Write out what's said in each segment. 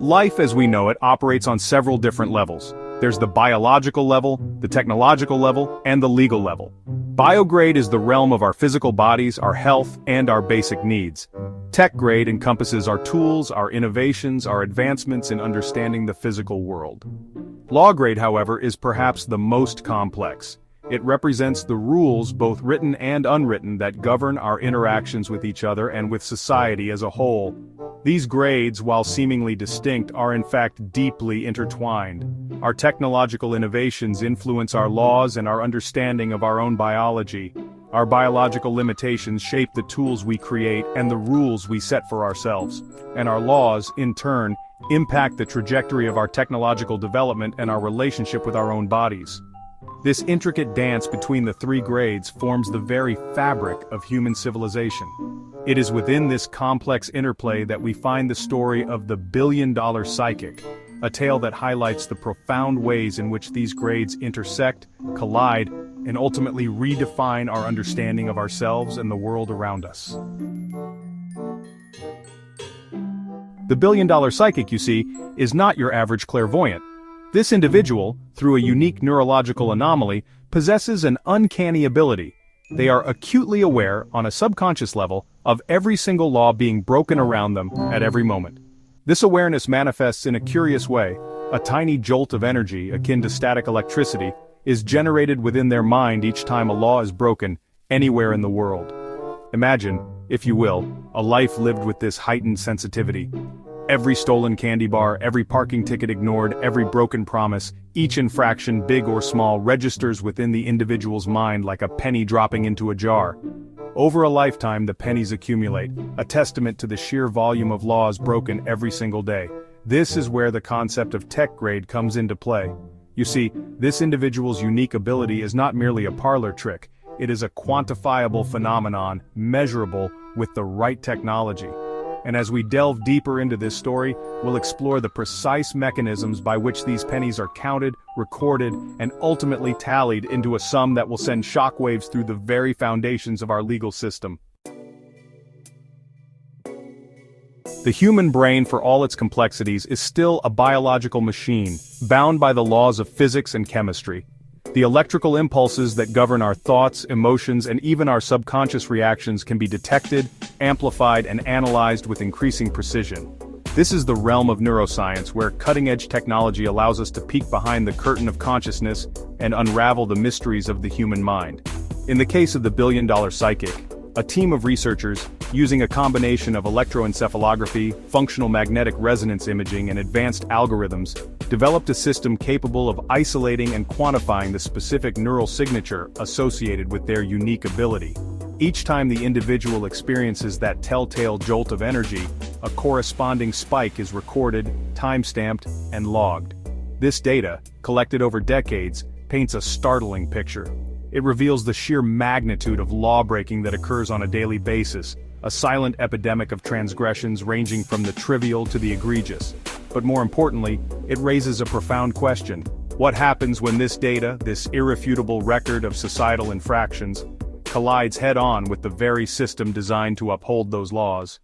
Life as we know it operates on several different levels. There's the biological level, the technological level, and the legal level. Biograde is the realm of our physical bodies, our health, and our basic needs. Tech grade encompasses our tools, our innovations, our advancements in understanding the physical world. Law grade, however, is perhaps the most complex. It represents the rules, both written and unwritten, that govern our interactions with each other and with society as a whole. These grades, while seemingly distinct, are in fact deeply intertwined. Our technological innovations influence our laws and our understanding of our own biology. Our biological limitations shape the tools we create and the rules we set for ourselves. And our laws, in turn, impact the trajectory of our technological development and our relationship with our own bodies. This intricate dance between the three grades forms the very fabric of human civilization. It is within this complex interplay that we find the story of the billion-dollar psychic, a tale that highlights the profound ways in which these grades intersect, collide, and ultimately redefine our understanding of ourselves and the world around us. The billion-dollar psychic, you see, is not your average clairvoyant. This individual, through a unique neurological anomaly, possesses an uncanny ability. They are acutely aware, on a subconscious level, of every single law being broken around them at every moment. This awareness manifests in a curious way. A tiny jolt of energy, akin to static electricity, is generated within their mind each time a law is broken, anywhere in the world. Imagine, if you will, a life lived with this heightened sensitivity. Every stolen candy bar, every parking ticket ignored, every broken promise, each infraction, big or small, registers within the individual's mind like a penny dropping into a jar. Over a lifetime, the pennies accumulate, a testament to the sheer volume of laws broken every single day. This is where the concept of tech grade comes into play. You see, this individual's unique ability is not merely a parlor trick. It is a quantifiable phenomenon, measurable with the right technology. And as we delve deeper into this story, we'll explore the precise mechanisms by which these pennies are counted, recorded, and ultimately tallied into a sum that will send shockwaves through the very foundations of our legal system. The human brain, for all its complexities, is still a biological machine, bound by the laws of physics and chemistry. The electrical impulses that govern our thoughts, emotions, and even our subconscious reactions can be detected, amplified, and analyzed with increasing precision. This is the realm of neuroscience, where cutting-edge technology allows us to peek behind the curtain of consciousness and unravel the mysteries of the human mind. In the case of the billion-dollar psychic, a team of researchers, using a combination of electroencephalography, functional magnetic resonance imaging, and advanced algorithms, developed a system capable of isolating and quantifying the specific neural signature associated with their unique ability. Each time the individual experiences that telltale jolt of energy, a corresponding spike is recorded, time-stamped, and logged. This data, collected over decades, paints a startling picture. It reveals the sheer magnitude of law-breaking that occurs on a daily basis, a silent epidemic of transgressions ranging from the trivial to the egregious. But more importantly, it raises a profound question. What happens when this data, this irrefutable record of societal infractions, collides head-on with the very system designed to uphold those laws?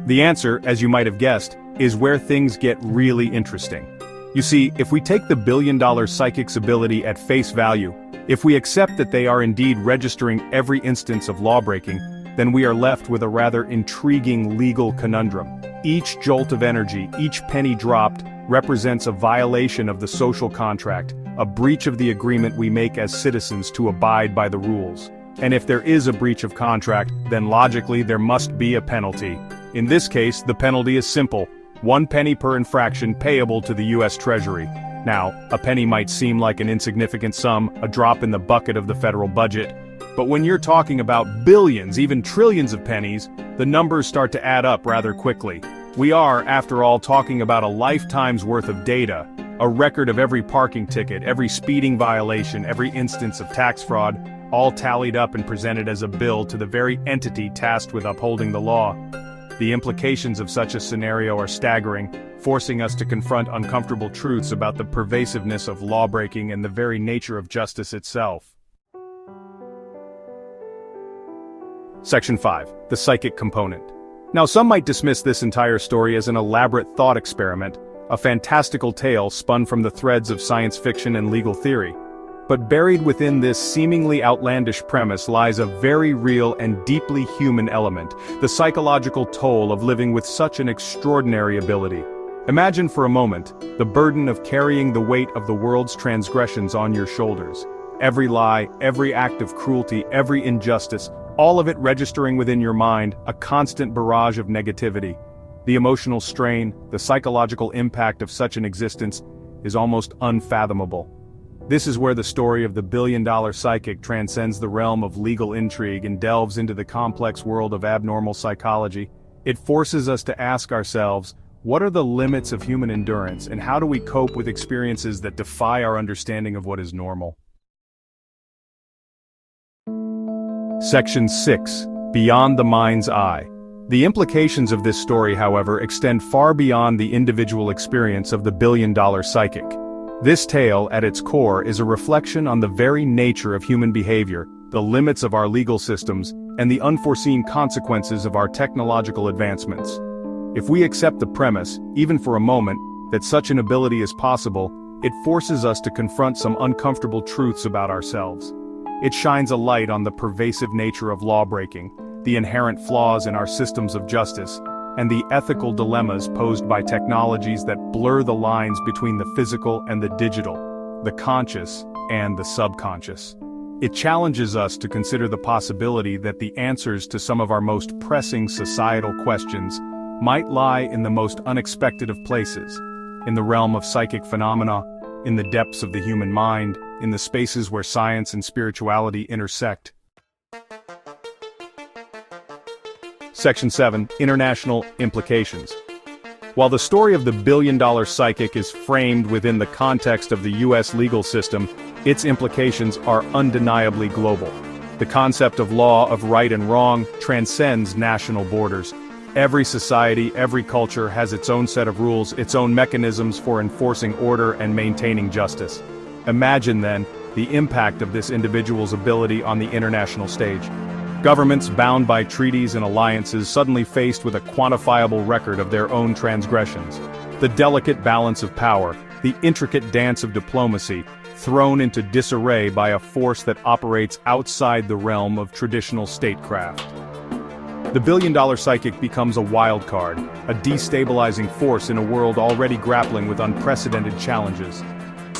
The answer, as you might have guessed, is where things get really interesting. You see, if we take the billion-dollar psychic's ability at face value, if we accept that they are indeed registering every instance of lawbreaking, then we are left with a rather intriguing legal conundrum. Each jolt of energy, each penny dropped, represents a violation of the social contract, a breach of the agreement we make as citizens to abide by the rules. And if there is a breach of contract, then logically there must be a penalty. In this case, the penalty is simple: 1 penny per infraction payable to the U.S. Treasury. Now, a penny might seem like an insignificant sum, a drop in the bucket of the federal budget. But when you're talking about billions, even trillions of pennies, the numbers start to add up rather quickly. We are, after all, talking about a lifetime's worth of data, a record of every parking ticket, every speeding violation, every instance of tax fraud, all tallied up and presented as a bill to the very entity tasked with upholding the law. The implications of such a scenario are staggering, forcing us to confront uncomfortable truths about the pervasiveness of lawbreaking and the very nature of justice itself. Section 5. The psychic component. Now, some might dismiss this entire story as an elaborate thought experiment, a fantastical tale spun from the threads of science fiction and legal theory. But buried within this seemingly outlandish premise lies a very real and deeply human element, the psychological toll of living with such an extraordinary ability. Imagine for a moment the burden of carrying the weight of the world's transgressions on your shoulders. Every lie, every act of cruelty, every injustice, all of it registering within your mind, a constant barrage of negativity. The emotional strain, the psychological impact of such an existence is almost unfathomable. This is where the story of the billion-dollar psychic transcends the realm of legal intrigue and delves into the complex world of abnormal psychology. It forces us to ask ourselves, what are the limits of human endurance, and how do we cope with experiences that defy our understanding of what is normal? Section 6. Beyond the Mind's Eye. The implications of this story, however, extend far beyond the individual experience of the billion-dollar psychic. This tale, at its core, is a reflection on the very nature of human behavior, the limits of our legal systems, and the unforeseen consequences of our technological advancements. If we accept the premise, even for a moment, that such an ability is possible, it forces us to confront some uncomfortable truths about ourselves. It shines a light on the pervasive nature of lawbreaking, the inherent flaws in our systems of justice, and the ethical dilemmas posed by technologies that blur the lines between the physical and the digital, the conscious and the subconscious. It challenges us to consider the possibility that the answers to some of our most pressing societal questions might lie in the most unexpected of places, in the realm of psychic phenomena, in the depths of the human mind, in the spaces where science and spirituality intersect. Section 7. International Implications. While the story of the billion-dollar psychic is framed within the context of the U.S. legal system, its implications are undeniably global. The concept of law, of right and wrong, transcends national borders. Every society, every culture has its own set of rules, its own mechanisms for enforcing order and maintaining justice. Imagine, then, the impact of this individual's ability on the international stage. Governments bound by treaties and alliances suddenly faced with a quantifiable record of their own transgressions. The delicate balance of power, the intricate dance of diplomacy, thrown into disarray by a force that operates outside the realm of traditional statecraft. The billion-dollar psychic becomes a wild card, a destabilizing force in a world already grappling with unprecedented challenges.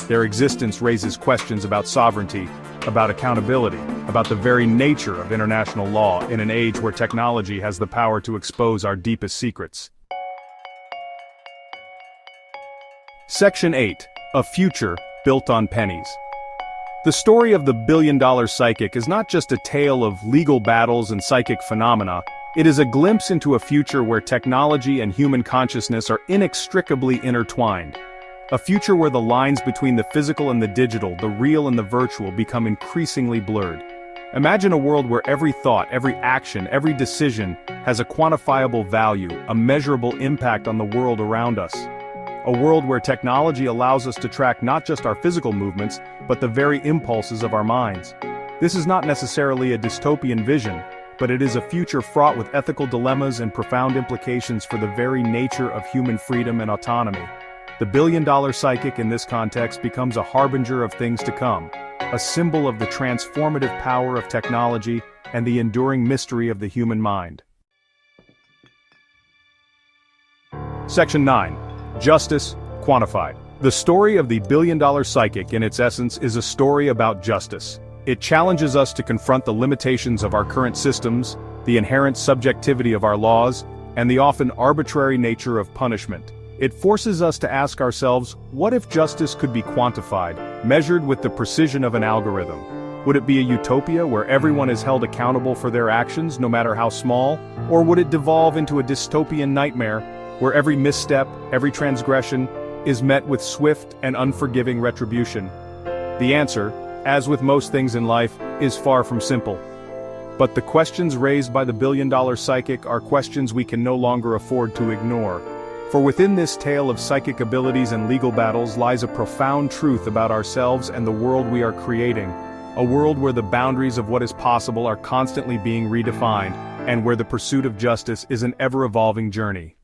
Their existence raises questions about sovereignty, about accountability, about the very nature of international law in an age where technology has the power to expose our deepest secrets. Section 8. A Future Built on Pennies. The story of the billion-dollar psychic is not just a tale of legal battles and psychic phenomena, it is a glimpse into a future where technology and human consciousness are inextricably intertwined. A future where the lines between the physical and the digital, the real and the virtual, become increasingly blurred. Imagine a world where every thought, every action, every decision has a quantifiable value, a measurable impact on the world around us. A world where technology allows us to track not just our physical movements, but the very impulses of our minds. This is not necessarily a dystopian vision, but it is a future fraught with ethical dilemmas and profound implications for the very nature of human freedom and autonomy. The billion-dollar psychic in this context becomes a harbinger of things to come, a symbol of the transformative power of technology and the enduring mystery of the human mind. Section 9. Justice, Quantified. The story of the billion-dollar psychic in its essence is a story about justice. It challenges us to confront the limitations of our current systems, the inherent subjectivity of our laws, and the often arbitrary nature of punishment. It forces us to ask ourselves, what if justice could be quantified, measured with the precision of an algorithm? Would it be a utopia where everyone is held accountable for their actions, no matter how small? Or would it devolve into a dystopian nightmare, where every misstep, every transgression, is met with swift and unforgiving retribution? The answer, as with most things in life, is far from simple. But the questions raised by the billion-dollar psychic are questions we can no longer afford to ignore. For within this tale of psychic abilities and legal battles lies a profound truth about ourselves and the world we are creating. A world where the boundaries of what is possible are constantly being redefined, and where the pursuit of justice is an ever-evolving journey.